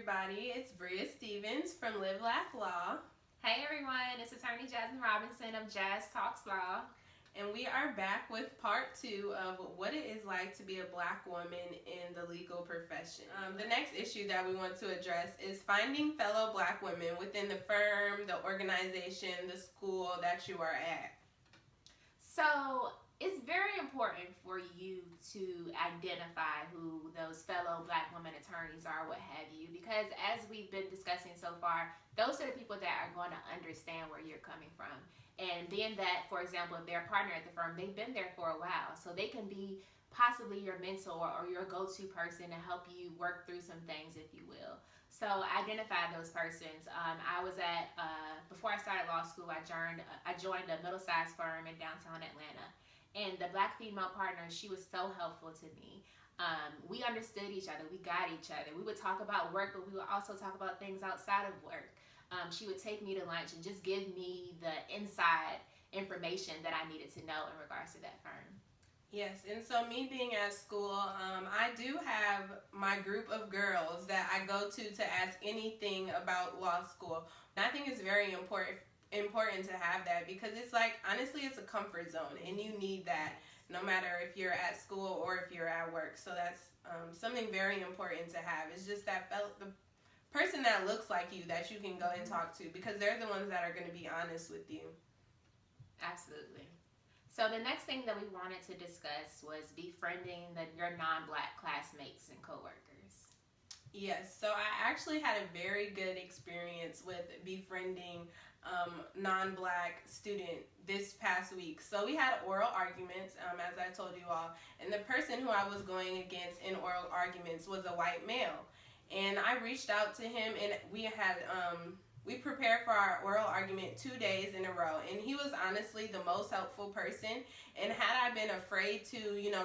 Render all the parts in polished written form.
everybody. It's Bria Stevens from Live Laugh Law. Hey everyone, it's attorney Jas and Robinson of Jas Talks Law. And we are back with part 2 of what it is like to be a black woman in the legal profession. The next issue that we want to address is finding fellow black women within the firm, the organization, the school that you are at. So it's very important for you to identify who those fellow black women attorneys are, what have you, because as we've been discussing so far, those are the people that are going to understand where you're coming from. And being that, for example, if they're a partner at the firm, they've been there for a while, so they can be possibly your mentor or your go-to person to help you work through some things, if you will. So identify those persons. I was at, before I started law school, I joined a middle-sized firm in downtown Atlanta. And the black female partner, she was so helpful to me. We understood each other. We got each other. We would talk about work, but we would also talk about things outside of work. She would take me to lunch and just give me the inside information that I needed to know in regards to that firm. Yes, and so me being at school, I do have my group of girls that I go to ask anything about law school. And I think it's very important to have that, because it's like, honestly, it's a comfort zone and you need that no matter if you're at school or if you're at work. So that's something very important to have. It's just that the person that looks like you that you can go and talk to, because they're the ones that are going to be honest with you. Absolutely. So the next thing that we wanted to discuss was befriending your non-black classmates and coworkers. Yes, so I actually had a very good experience with befriending non-black student this past week. So we had oral arguments, as I told you all, and the person who I was going against in oral arguments was a white male. And I reached out to him, and we prepared for our oral argument 2 days in a row, and he was honestly the most helpful person. And had I been afraid to,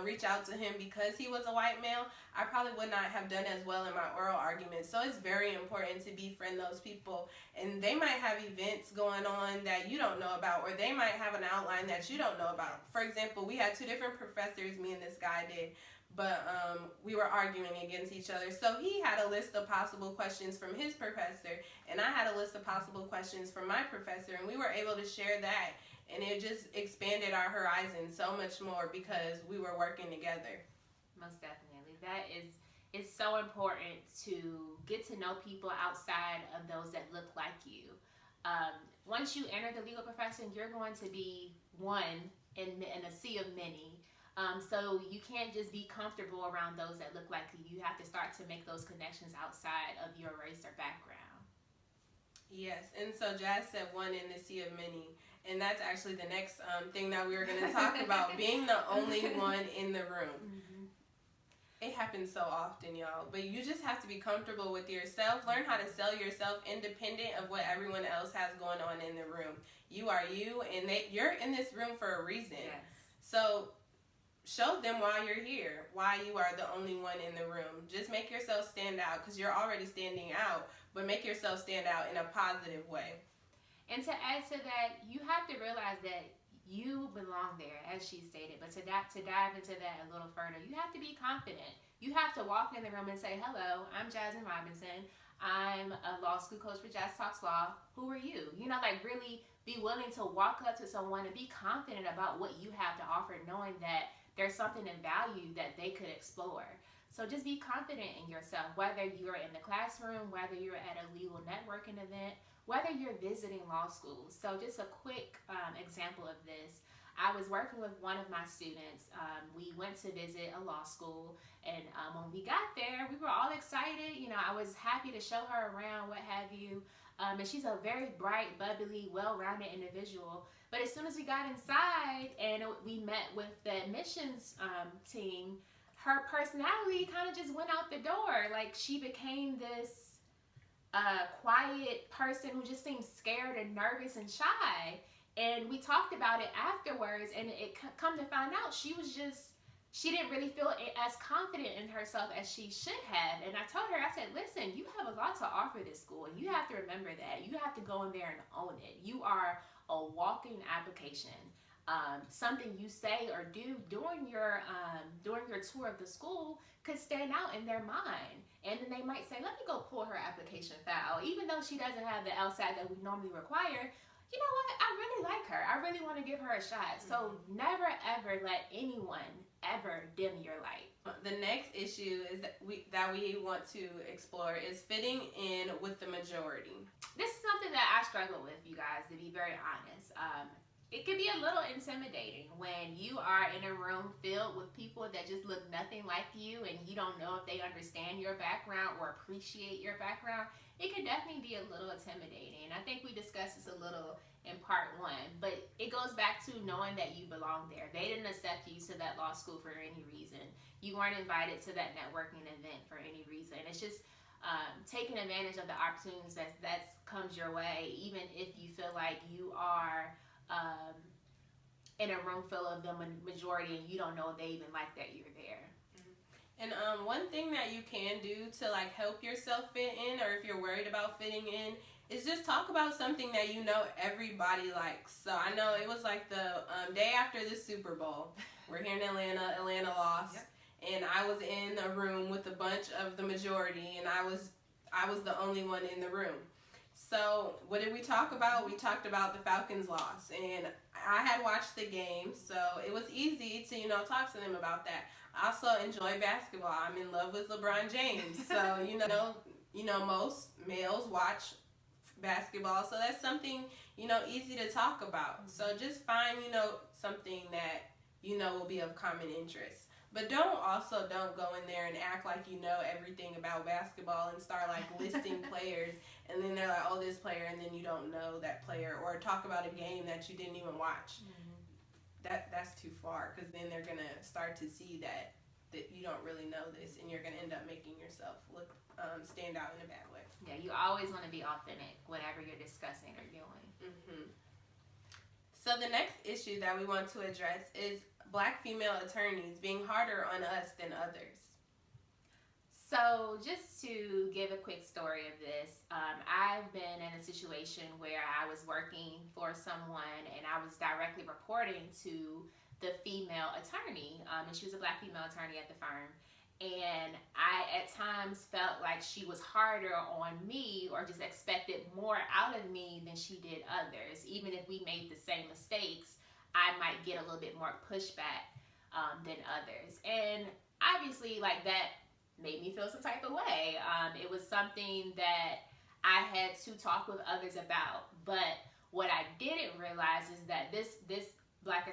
reach out to him because he was a white male, I probably would not have done as well in my oral argument. So it's very important to befriend those people, and they might have events going on that you don't know about, or they might have an outline that you don't know about. For example, we had 2 different professors, me and this guy did, but we were arguing against each other. So he had a list of possible questions from his professor, and I had a list of possible questions from my professor, and we were able to share that, and it just expanded our horizon so much more because we were working together. Most definitely. That is so important to get to know people outside of those that look like you. Once you enter the legal profession, you're going to be one in a sea of many. So you can't just be comfortable around those that look like you. You have to start to make those connections outside of your race or background. Yes, and so Jas said one in the sea of many, and that's actually the next thing that we were going to talk about, being the only one in the room. Mm-hmm. It happens so often, y'all, but you just have to be comfortable with yourself. Learn how to sell yourself independent of what everyone else has going on in the room. You are you, and you're in this room for a reason. Yes. So show them why you're here, why you are the only one in the room. Just make yourself stand out, because you're already standing out, but make yourself stand out in a positive way. And to add to that, you have to realize that you belong there, as she stated. But to dive into that a little further, you have to be confident. You have to walk in the room and say, hello, I'm Jas and Robinson. I'm a law school coach for Jas Talks Law. Who are you? Really be willing to walk up to someone and be confident about what you have to offer, knowing that there's something in value that they could explore. So just be confident in yourself, whether you're in the classroom, whether you're at a legal networking event, whether you're visiting law schools. So just a quick example of this. I was working with one of my students. We went to visit a law school, and when we got there, we were all excited. I was happy to show her around, what have you. And she's a very bright, bubbly, well-rounded individual. But as soon as we got inside and we met with the admissions team, her personality kind of just went out the door. Like, she became this quiet person who just seemed scared and nervous and shy. And we talked about it afterwards, and it come to find out she didn't really feel as confident in herself as she should have. And I told her, I said, listen, you have a lot to offer this school, and you have to remember that. You have to go in there and own it. You are a walking application. something you say or do during your tour of the school could stand out in their mind. And then they might say, let me go pull her application file. Even though she doesn't have the LSAT that we normally require, you know what? I really like her. I really want to give her a shot. So never, ever let anyone ever dim your light. The next issue is that we want to explore is fitting in with the majority. This is something that I struggle with, you guys, to be very honest. It can be a little intimidating when you are in a room filled with people that just look nothing like you and you don't know if they understand your background or appreciate your background. It can definitely be a little intimidating. I think we discussed this a little in part 1, but it goes back to knowing that you belong there. They didn't accept you to that law school for any reason. You weren't invited to that networking event for any reason. It's just taking advantage of the opportunities that comes your way, even if you feel like you are in a room full of the majority and you don't know if they even like that you're there. And one thing that you can do to like help yourself fit in, or if you're worried about fitting in, is just talk about something that you know everybody likes. So I know it was like the day after the Super Bowl. We're here in Atlanta. Atlanta lost. Yep. And I was in a room with a bunch of the majority, and I was the only one in the room. So what did we talk about? We talked about the Falcons loss, and I had watched the game, so it was easy to talk to them about that. I also enjoy basketball. I'm in love with LeBron James, so most males watch basketball, so that's something easy to talk about. So just find something that will be of common interest. But don't go in there and act like you know everything about basketball and start like listing players, and then they're like, oh, this player, and then you don't know that player, or talk about a game that you didn't even watch. That's too far, because then they're gonna start to see that you don't really know this, and you're gonna end up making yourself look stand out in a bad way. Yeah, you always want to be authentic, whatever you're discussing or doing. So the next issue that we want to address is Black female attorneys being harder on us than others. So just to give a quick story of this, I've been in a situation where I was working for someone and I was directly reporting to the female attorney, and she was a Black female attorney at the firm. And I at times felt like she was harder on me or just expected more out of me than she did others. Even if we made the same mistakes, I might get a little bit more pushback than others. And obviously, like, that made me feel some type of way. It was something that I had to talk with others about. But what I didn't realize is that this Black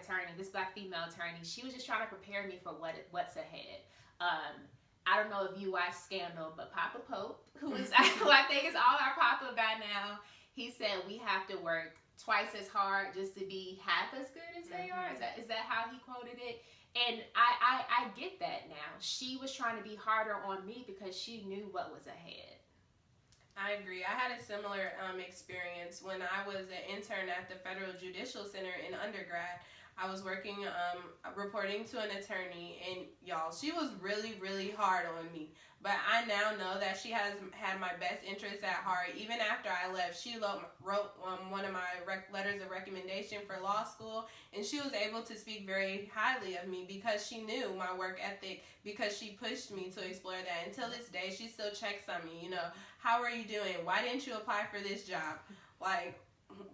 female attorney, she was just trying to prepare me for what's ahead. I don't know if you watch Scandal, but Papa Pope, who is, who I think is all our Papa by now, he said we have to work twice as hard just to be half as good as they are. Is that how he quoted it? And I get that now. She was trying to be harder on me because she knew what was ahead. I agree. I had a similar experience when I was an intern at the Federal Judicial Center in undergrad. I was working, reporting to an attorney, and y'all, she was really, really hard on me. But I now know that she has had my best interests at heart. Even after I left, she wrote one of my letters of recommendation for law school, and she was able to speak very highly of me because she knew my work ethic, because she pushed me to explore that. Until this day, she still checks on me, how are you doing? Why didn't you apply for this job? Like,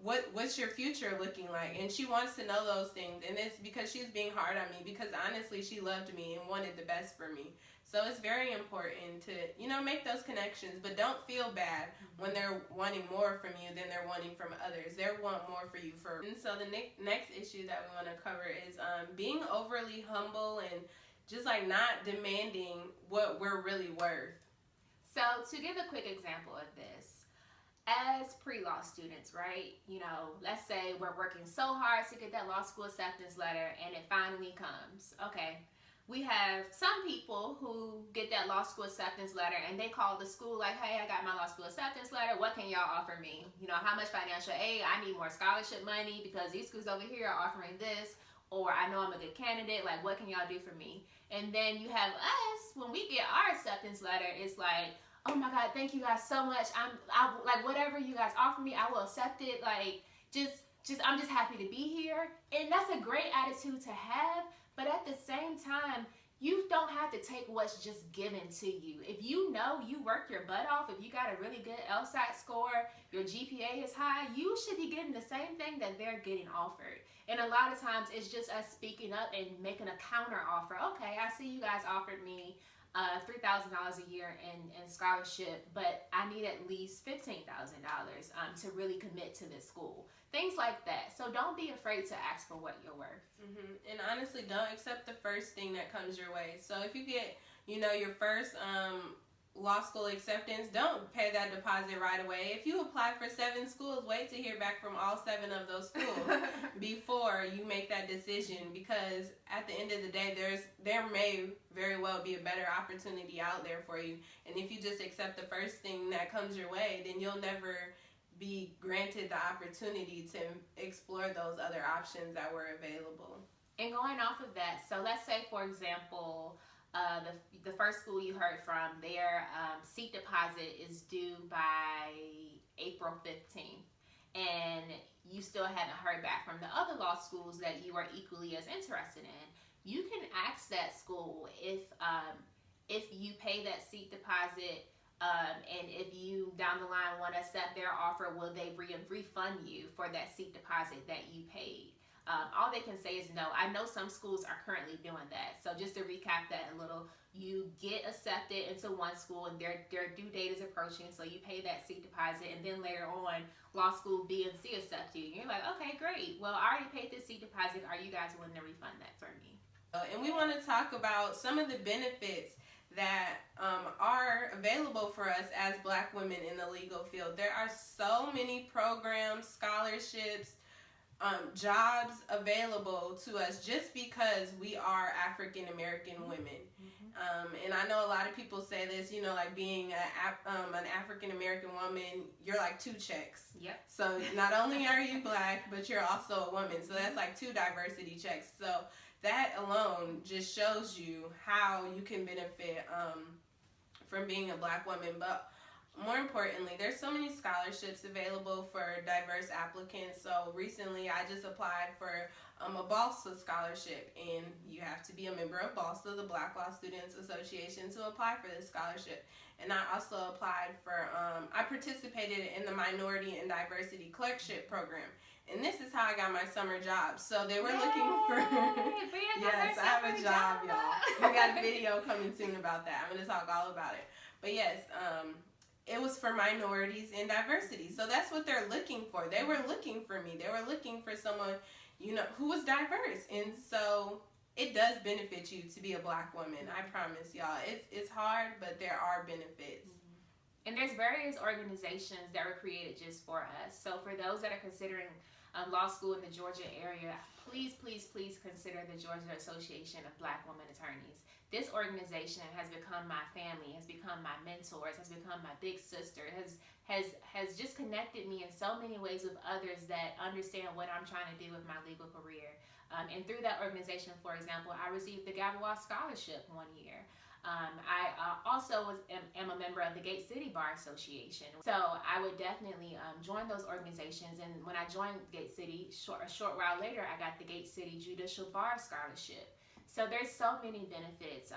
what's your future looking like? And she wants to know those things, and it's because she's being hard on me, because honestly she loved me and wanted the best for me. So it's very important to make those connections, but don't feel bad when they're wanting more from you than they're wanting from others. They want more for you first. And so the next issue that we want to cover is being overly humble and just like not demanding what we're really worth. So to give a quick example of this, as pre-law students, right? Let's say we're working so hard to get that law school acceptance letter and it finally comes. Okay, we have some people who get that law school acceptance letter and they call the school like, hey, I got my law school acceptance letter. What can y'all offer me? How much financial aid? I need more scholarship money because these schools over here are offering this. Or I know I'm a good candidate. Like, what can y'all do for me? And then you have us, when we get our acceptance letter, it's like, oh my God, thank you guys so much. I like whatever you guys offer me, I will accept it. Like, just I'm just happy to be here. And that's a great attitude to have, but at the same time, you don't have to take what's just given to you. If you know you work your butt off, if you got a really good LSAT score, your GPA is high, you should be getting the same thing that they're getting offered. And a lot of times it's just us speaking up and making a counter offer. Okay, I see you guys offered me $3,000 a year in scholarship, but I need at least $15,000 to really commit to this school. Things like that. So don't be afraid to ask for what you're worth. And honestly, don't accept the first thing that comes your way. So if you get, your first law school acceptance, don't pay that deposit right away. If you apply for 7 schools, wait to hear back from all 7 of those schools before you make that decision, because at the end of the day, there may very well be a better opportunity out there for you. And if you just accept the first thing that comes your way, then you'll never be granted the opportunity to explore those other options that were available. And going off of that, so let's say, for example, the first school you heard from, their seat deposit is due by April 15th, and you still haven't heard back from the other law schools that you are equally as interested in. You can ask that school if you pay that seat deposit, and if you down the line want to accept their offer, will they refund you for that seat deposit that you paid? All they can say is no. I know some schools are currently doing that. So just to recap that a little, you get accepted into one school and their due date is approaching, so you pay that seat deposit, and then later on, law school B and C accept you. You're like, okay, great. Well, I already paid this seat deposit. Are you guys willing to refund that for me? And we want to talk about some of the benefits that are available for us as Black women in the legal field. There are so many programs, scholarships, jobs available to us just because we are African American women. And I know a lot of people say this, like being an African American woman, you're like 2 checks. Yep. So not only are you Black, but you're also a woman. So that's like 2 diversity checks. So that alone just shows you how you can benefit from being a Black woman. But more importantly, there's so many scholarships available for diverse applicants. So recently I just applied for a BALSA scholarship, and you have to be a member of BALSA, the Black Law Students Association, to apply for this scholarship. And I also applied for, I participated in the Minority and Diversity Clerkship Program. And this is how I got my summer job. So they were looking for, yes, I have a job, y'all. We got a video coming soon about that. I'm going to talk all about it. But yes, it was for minorities and diversity. So that's what they're looking for. They were looking for me. They were looking for someone, who was diverse. And so it does benefit you to be a Black woman. I promise y'all. It's hard, but there are benefits. And there's various organizations that were created just for us. So for those that are considering law school in the Georgia area, please, please, please consider the Georgia Association of Black Women Attorneys. This organization has become my family, has become my mentors, has become my big sister, has just connected me in so many ways with others that understand what I'm trying to do with my legal career. And through that organization, for example, I received the Gavawa Scholarship one year. I also am a member of the Gate City Bar Association. So I would definitely join those organizations. And when I joined Gate City, a short while later, I got the Gate City Judicial Bar Scholarship. So there's so many benefits.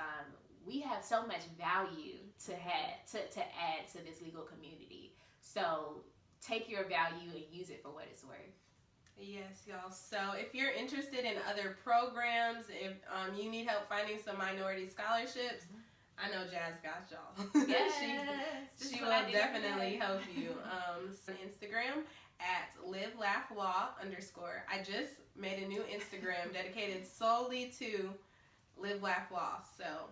We have so much value to add to this legal community. So take your value and use it for what it's worth. Yes, y'all. So if you're interested in other programs, if you need help finding some minority scholarships, I know Jas got y'all. Yes, she will definitely help you. On Instagram at @livelaughLaw_. I just made a new Instagram dedicated solely to Live Laugh Law. So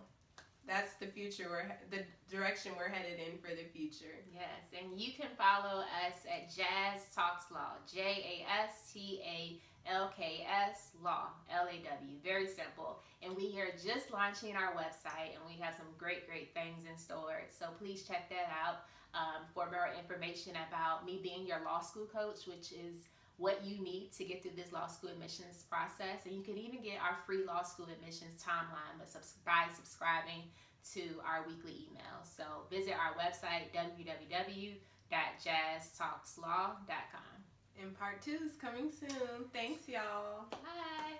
that's the future, the direction we're headed in for the future. Yes, and you can follow us at Jas Talks Law, JASTALKS Law, LAW. Very simple. And we are just launching our website, and we have some great things in store. So please check that out for more information about me being your law school coach, which is what you need to get through this law school admissions process. And you can even get our free law school admissions timeline by subscribing to our weekly email. So visit our website, www.jastalkslaw.com. And part 2 is coming soon. Thanks, y'all. Bye.